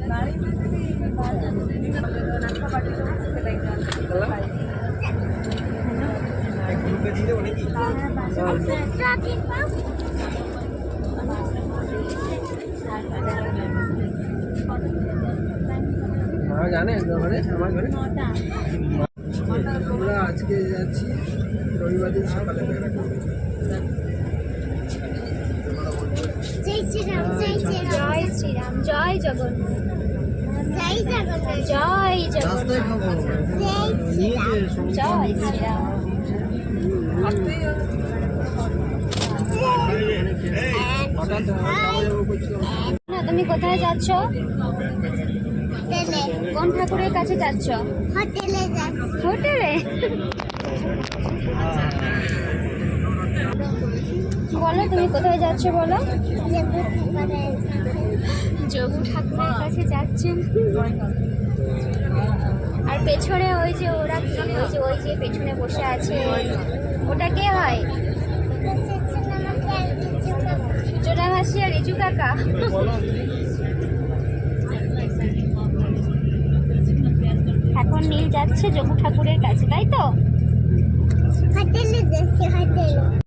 মা জানে ঘরে আমার ঘরে আমরা আজকে যাচ্ছি রবিবার দিন সকালে বেড়া করবো। জয় শ্রীরাম, জয় শ্রীরাম, জয় শ্রীরাম, জয় জগন্নাথ, জয় জগন্নাথ, জয় জগন্নাথ, জয় শ্রীরাম, জয় শ্রীরাম। তুমি কোথায় যাচ্ছ? কোন ঠাকুরের কাছে যাচ্ছ? হোটেলে যাচ্ছি। হোটেলে? বলো তুমি কোথায় যাচ্ছ বলো। যোগু ঠাকুরের কাছে যাচ্ছেন। আর পেছনে ওই যে ওরা ওই যে পেছনে বসে আছে ওটা কে হয়? জোড়াভাসী আর রিজু কাকা। এখন নীল যাচ্ছে যোগু ঠাকুরের কাছে, তাই তো? হোটেলে যাচ্ছে, হোটেলে।